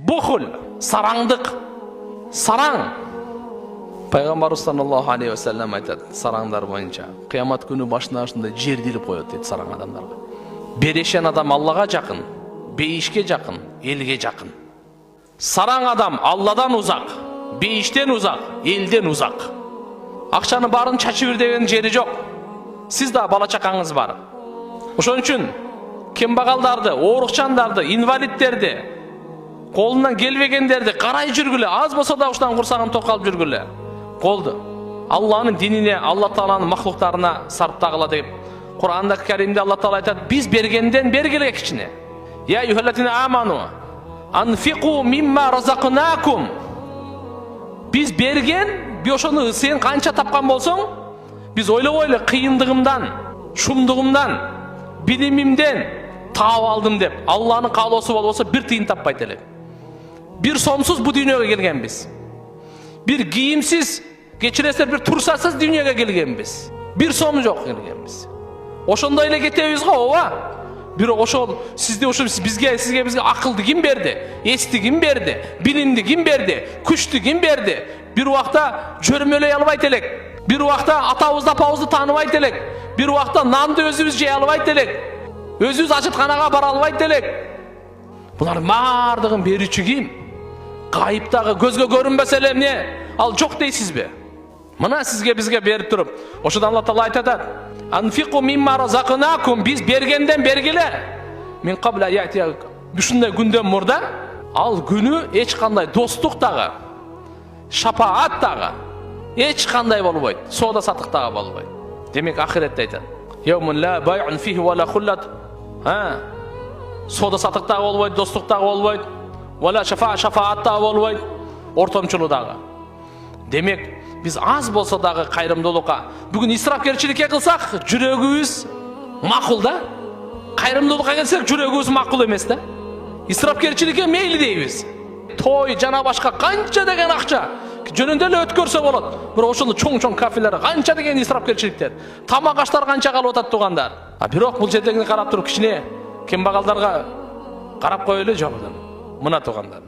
Бухул, сараңдық. Сараң. Пайғамбарымыз саллаллаху алейхи ва саллям айтады, сараңдар бойынша. Қиямат күні башына ашында жер деліп қояды дейді сараң адамдарға. Берешен адам Аллаға жақын, бейішке жақын, елге жақын. Сараң адам Алладан ұзақ, бейіштен ұзақ, елден ұзақ. Ақшаны барын чачыбыр деген жері жоқ. Сіз да бала чақаңыз бар. Ошон үчүн кембагалдарды, оорукчандарды, инвалидтерди, колунан келбегендерди карай жүргүлө, аз болсо да ушундан курсагын токалып жүргүлө. Болду. Алланын динине, Алла Тааланын махлуктарына сарптагыла деп Кур'анда Каримде Алла Таала айтат: "Биз бергенден бергиле кичине. Я юхаллатина аману, анфиqu мимма разакнакум." Биз берген, би ошону сен канча тапкан болсоң, биз ойлобойлу кыйындыгымдан, шумдугумдан, билимимден таап алдым деп. Алланын каалоосу болбосо бир тыйын таппайт элек. Бир сомсуз бу дүйнөгө келгенбиз. Бир кийимсиз, кечиресиздер, бир турсасыз дүйнөгө келгенбиз. Бир сом жок келгенбиз. Ошондой эле кетебиз го, ооба. Бирок ошол сизде ошо бизге акылды ким берди? Эсти ким берди? Билимди ким берди? Күчтү ким берди? Бир убакта жөрмөлөй албайт элек. Бир убакта атабызды, апабызды тааныбайт элек. Бир убакта нанды өзүбүз жей албайт элек. Өзүбүз ажытканага бара албайт элек. Булар бардыгын берүүчү ким? Кайыптагы көзгө көрүнбөсө эле эмне? Ал жок дейсизби? Мына сизге бизге берип туруп, ошондо Алла Таала айтат: "Анфиqu мимма разакнакум", биз бергенден бергиле. Мин кабла яти, ушундай күндөн мурда ал күнү эч кандай достук дагы, шафаат дагы эч кандай болбойт, соода сатык дагы болбойт. Демек ахиретте айтат: "Яумун ла бай'ун фихи ва ла хуллат". Соода сатык дагы болбойт, достук дагы болбойт, вала шафаат дагы болбойт, ортомчулук дагы. Демек biz az bolsa dağı kayırımdılığa, bugün israfkerçilikке kılsak, жүрөгүбүз makul da, kayırımdılığa gelsek, жүрөгүбүz makul emes da. İsrafkerçilikке meyli deybiz. Toy, jana başka kança degen akça, jönünde ele ötkörse bolot. Bирок ошондо чоң-чоң кафелер, канча деген исрафкерчиликтер, тамак аштар канча калып атат туугандар. Бирок бул жердегини карап туруп, кичине кембагалдарга карап коелу жок. Мына туугандар.